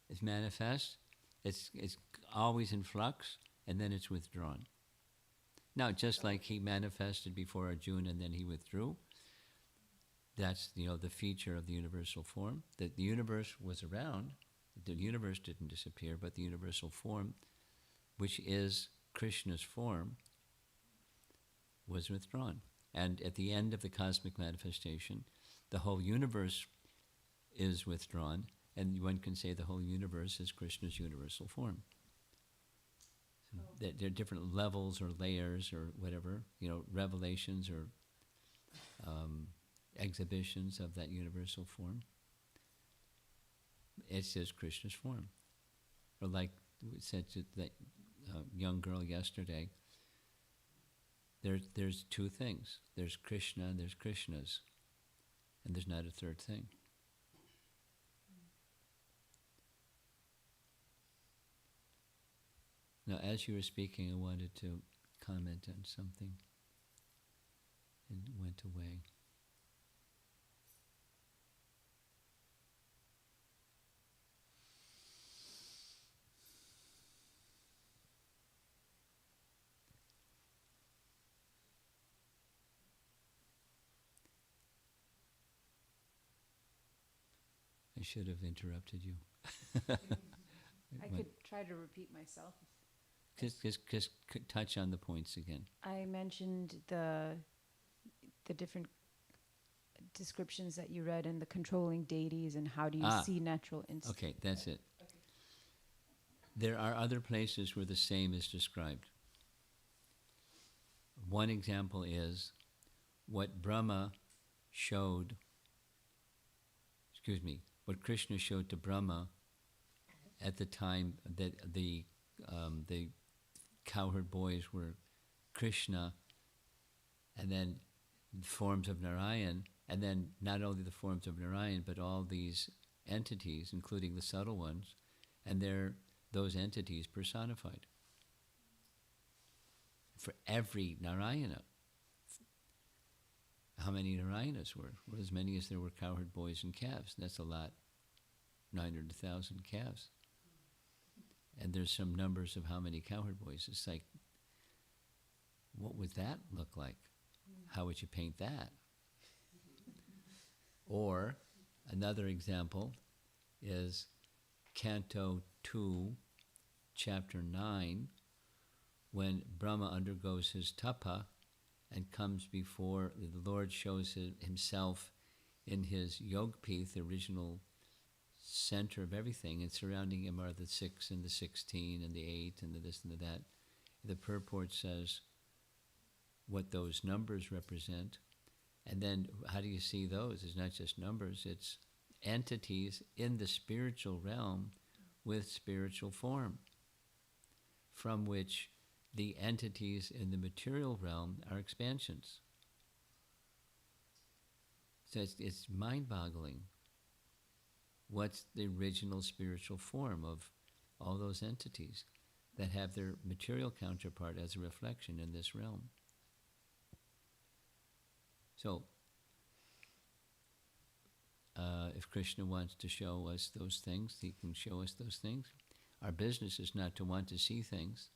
it's manifest. It's always in flux, and then it's withdrawn. Now, just like he manifested before Arjuna and then he withdrew, that's the feature of the universal form. That the universe was around, the universe didn't disappear, but the universal form, which is Krishna's form, was withdrawn. And at the end of the cosmic manifestation, the whole universe is withdrawn, and one can say the whole universe is Krishna's universal form. So there are different levels or layers or whatever, revelations or exhibitions of that universal form. It's just Krishna's form. Or like we said to that young girl yesterday, there's two things. There's Krishna and there's Krishnas. And there's not a third thing. Now, as you were speaking, I wanted to comment on something. It went away. I should have interrupted you. I could try to repeat myself. Just touch on the points again. I mentioned the different descriptions that you read and the controlling deities and how do you see natural instinct. Okay, that's it. Okay. There are other places where the same is described. One example is what Brahma showed, what Krishna showed to Brahma at the time that the cowherd boys were Krishna, and then forms of Narayan, and then not only the forms of Narayan, but all these entities, including the subtle ones, and those entities personified. For every Narayana. How many Narayanas were? Well, as many as there were cowherd boys and calves. That's a lot. 900,000 calves. And there's some numbers of how many cowherd boys. It's like, what would that look like? How would you paint that? Or another example is Canto 2, Chapter 9, when Brahma undergoes his tapa and comes before the Lord, shows himself in his Yogpith, the original center of everything, and surrounding him are the 6 and the 16 and the 8 and the this and the that. The purport says what those numbers represent. And then how do you see those? It's not just numbers, it's entities in the spiritual realm with spiritual form, from which the entities in the material realm are expansions. So it's mind-boggling. What's the original spiritual form of all those entities that have their material counterpart as a reflection in this realm? So, if Krishna wants to show us those things, he can show us those things. Our business is not to want to see things.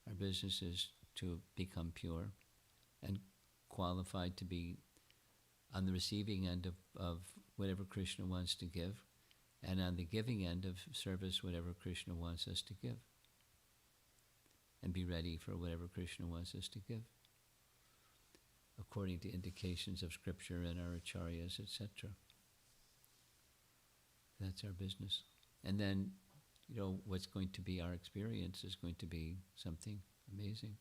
Our business is to become pure and qualified to be on the receiving end of whatever Krishna wants to give, and on the giving end of service whatever Krishna wants us to give, and be ready for whatever Krishna wants us to give, according to indications of scripture and our acharyas, etc. That's our business. And then, what's going to be our experience is going to be something amazing.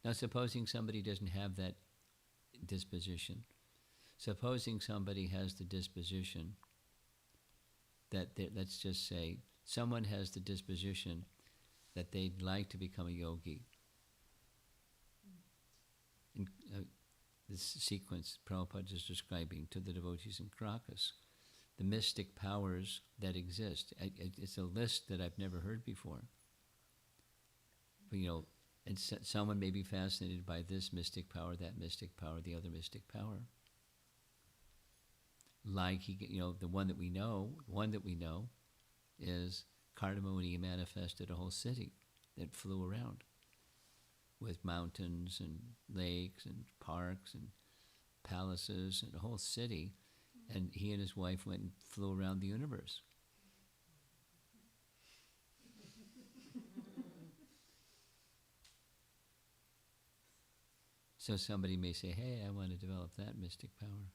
Now, supposing somebody doesn't have that disposition, supposing somebody has the disposition that, let's just say, someone has the disposition that they'd like to become a yogi. In this sequence Prabhupada is describing to the devotees in Caracas, the mystic powers that exist. It's a list that I've never heard before. But, and someone may be fascinated by this mystic power, that mystic power, the other mystic power. Like the one that we know is Kardamoni manifested a whole city that flew around with mountains and lakes and parks and palaces and a whole city. And he and his wife went and flew around the universe. So somebody may say, hey, I want to develop that mystic power.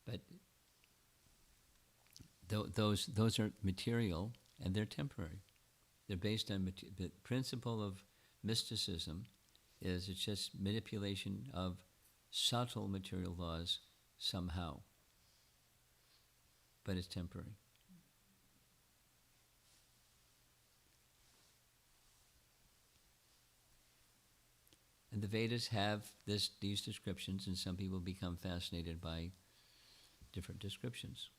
But those are material and they're temporary. They're based on the principle of mysticism is it's just manipulation of subtle material laws somehow. But it's temporary. And the Vedas have these descriptions, and some people become fascinated by different descriptions.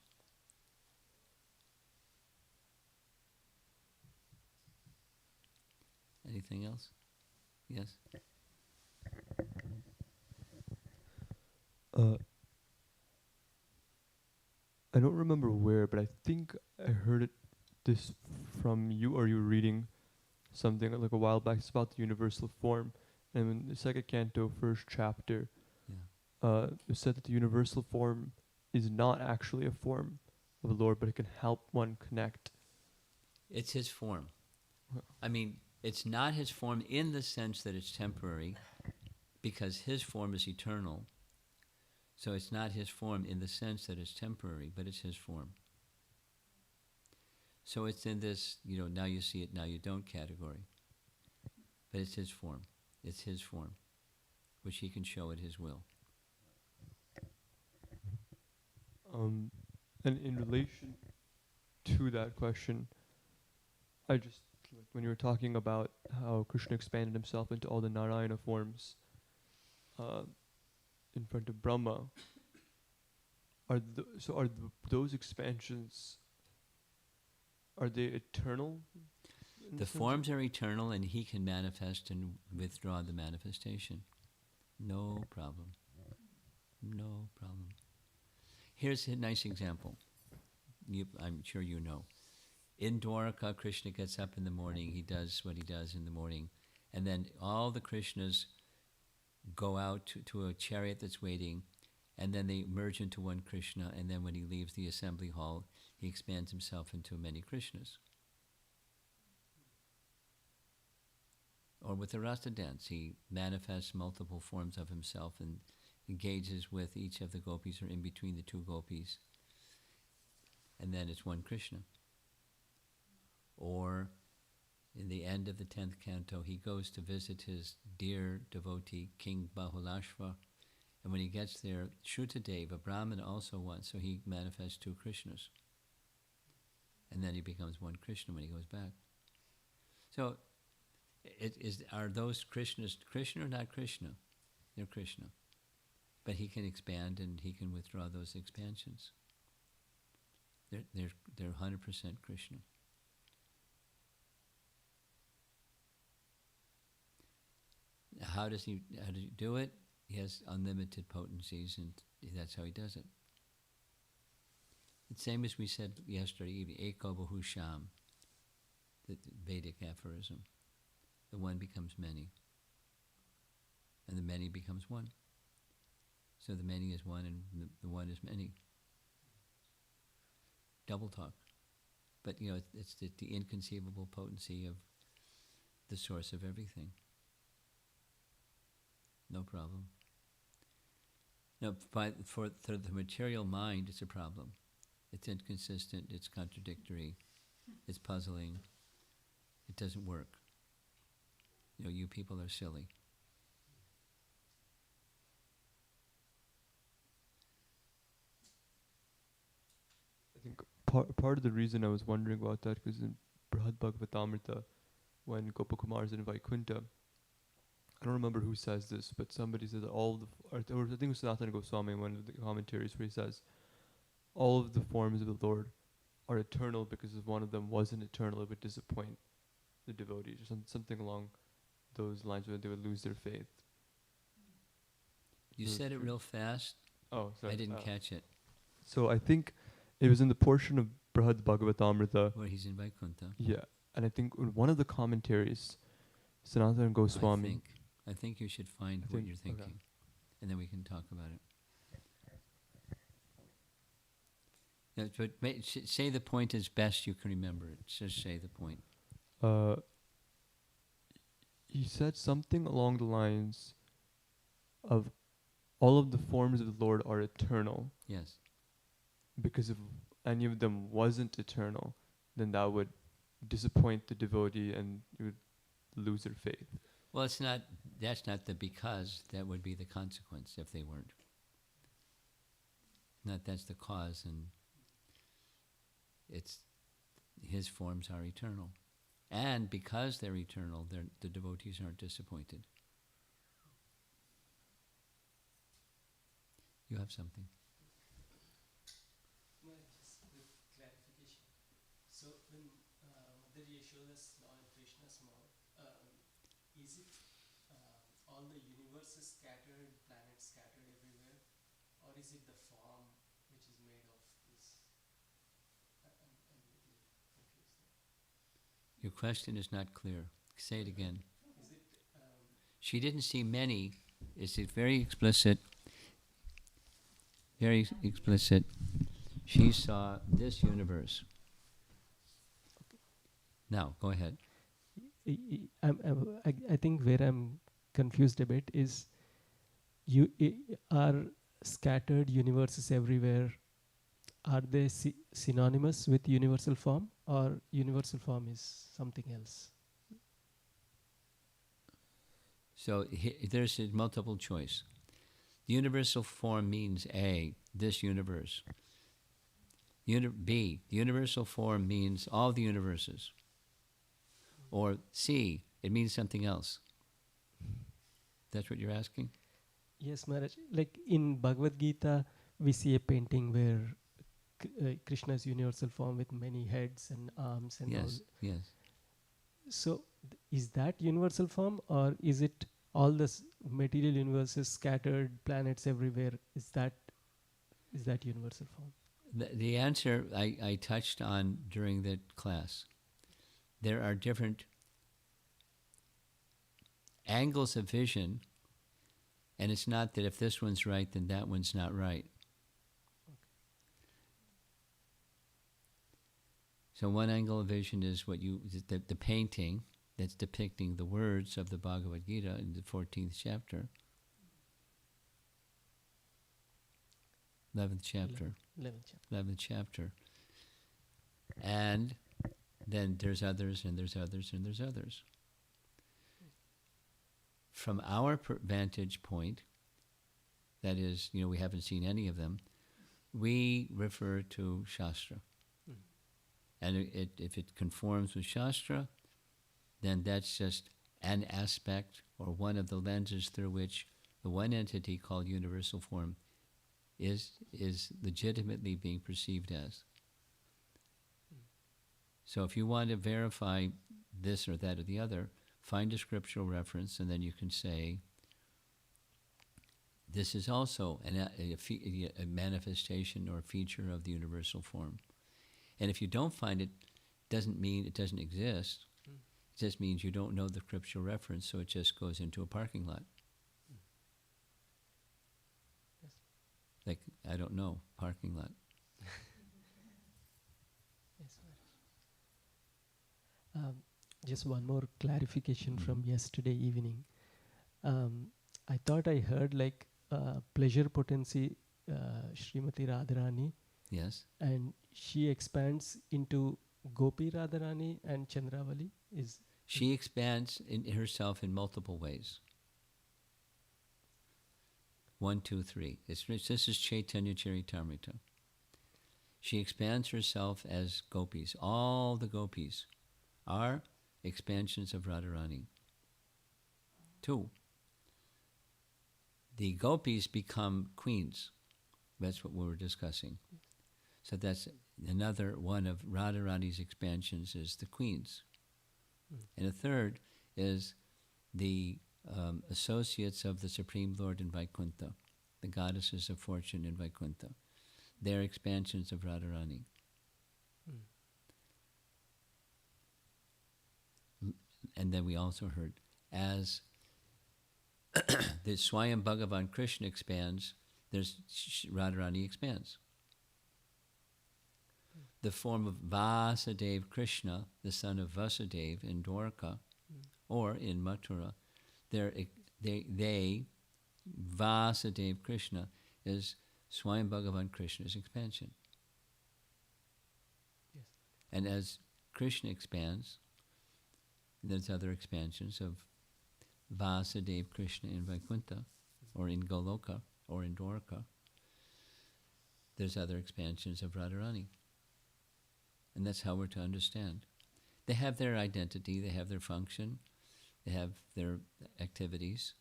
Anything else? Yes? I don't remember where, but I think I heard this from you, or you were reading something like a while back. It's about the universal form. And in the second canto, first chapter, it said that the universal form is not actually a form of the Lord, but it can help one connect. It's his form. I mean, it's not his form in the sense that it's temporary, because his form is eternal. So it's not his form in the sense that it's temporary, but it's his form. So it's in this, now you see it, now you don't category. But it's his form. It's his form, which he can show at his will. And in relation to that question, I just, when you were talking about how Krishna expanded himself into all the Narayana forms in front of Brahma, those expansions, are they eternal? The forms are eternal, and he can manifest and withdraw the manifestation. No problem. No problem. Here's a nice example. I'm sure you know. In Dwarka, Krishna gets up in the morning. He does what he does in the morning. And then all the Krishnas go out to a chariot that's waiting, and then they merge into one Krishna, and then when he leaves the assembly hall, he expands himself into many Krishnas. Or with the Rasa dance, he manifests multiple forms of himself and engages with each of the gopis or in between the two gopis. and then it's one Krishna. Or in the end of the 10th canto, he goes to visit his dear devotee, King Bahulashva, and when he gets there, Shrutadeva, Brahmana, also wants, so he manifests two Krishnas. And then he becomes one Krishna when he goes back. So, are those Krishnas Krishna or not Krishna? They're Krishna. But he can expand and he can withdraw those expansions. They're 100% Krishna. How does he do it? He has unlimited potencies, and that's how he does it. It's same as we said yesterday evening, Eko Bahusham, the Vedic aphorism. The one becomes many, and the many becomes one. So the many is one, and the one is many. Double talk. But, it's the inconceivable potency of the source of everything. No problem. No, for the material mind, it's a problem. It's inconsistent, it's contradictory, it's puzzling, it doesn't work. You people are silly. I think part of the reason I was wondering about that, because in Brihad Bhagavatamrita, when Gopakumar is in Vaikuntha, I don't remember who says this, but somebody says that or I think it was Sanatana Goswami in one of the commentaries, where he says, all of the forms of the Lord are eternal, because if one of them wasn't eternal, it would disappoint the devotees, or something along those lines, where they would lose their faith. You said it real fast. Oh, sorry. I didn't catch it. So I think it was in the portion of Brihad Bhagavatamrita Where he's in Vaikuntha. Yeah, and I think in one of the commentaries, Sanatana Goswami. I think you should find what you're thinking, okay, and then we can talk about it. But say the point as best you can remember it. Just say the point. He said something along the lines of all of the forms of the Lord are eternal. Yes. Because if any of them wasn't eternal, then that would disappoint the devotee and you would lose their faith. Well, that's not the because, that would be the consequence if they weren't. That's the cause, and it's his forms are eternal. And because they're eternal, the devotees aren't disappointed. You have something. No, just with clarification. So when Mother Yashoda's Lord Krishna's mouth, is it all the universes scattered, planets scattered everywhere, or is it the form which is made of this? I'm a little confused there. Your question is not clear. Say it again. Is it? She didn't see many. Is it very explicit? Very explicit. She saw this universe. Now, go ahead. I think where I'm confused a bit is are scattered universes everywhere, are they synonymous with universal form, or universal form is something else? So there's a multiple choice. The universal form means A, this universe. B, the universal form means all the universes. Or C, it means something else. That's what you're asking? Yes, Maharaj. Like in Bhagavad Gita, we see a painting where Krishna's universal form with many heads and arms and all. Yes. So is that universal form, or is it all the material universes scattered, planets everywhere? Is that universal form? The answer I touched on during the class. There are different angles of vision, and it's not that if this one's right, then that one's not right. Okay. So one angle of vision is the painting that's depicting the words of the Bhagavad Gita in the 14th chapter. 11th chapter. 11th chapter. 11th chapter. And then there's others, and there's others, and there's others. From our vantage point, that is, we haven't seen any of them, we refer to Shastra. And if it conforms with Shastra, then that's just an aspect or one of the lenses through which the one entity called universal form is legitimately being perceived as. So if you want to verify this or that or the other, find a scriptural reference, and then you can say, this is also a manifestation or a feature of the universal form. And if you don't find it, doesn't mean it doesn't exist. It just means you don't know the scriptural reference, so it just goes into a parking lot. Yes. Like, I don't know, parking lot. Yes, Maharaj. Just one more clarification from yesterday evening. I thought I heard pleasure potency, Srimati Radharani, Yes? and she expands into Gopi Radharani and Chandravali. She expands in herself in multiple ways. 1, 2, 3. This is Chaitanya Charitamrita. She expands herself as gopis. All the gopis are expansions of Radharani. 2. The gopis become queens. That's what we were discussing. So that's another one of Radharani's expansions, is the queens. And a third is the associates of the Supreme Lord in Vaikuntha, the goddesses of fortune in Vaikuntha. They're expansions of Radharani. And then we also heard, as the Swayam Bhagavan Krishna expands, there's Radharani expands. The form of Vasudeva Krishna, the son of Vasudeva in Dwarka, or in Mathura, they Vasudeva Krishna is Swayam Bhagavan Krishna's expansion. Yes. And as Krishna expands, there's other expansions of Vasudeva Krishna in Vaikuntha, or in Goloka, or in Dwarka. There's other expansions of Radharani. And that's how we're to understand. They have their identity, they have their function, they have their activities.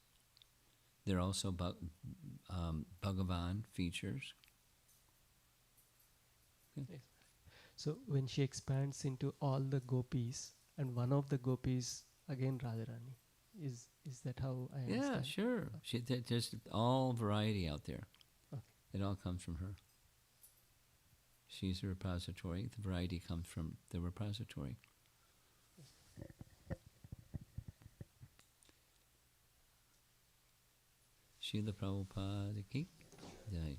They're also Bhagavan features. Okay. Yes. So when she expands into all the gopis, and one of the gopis, again Radharani, is that how I understand? Yeah, sure. There's all variety out there. Okay. It all comes from her. She's the repository. The variety comes from the repository. Srila Prabhupada ki jai.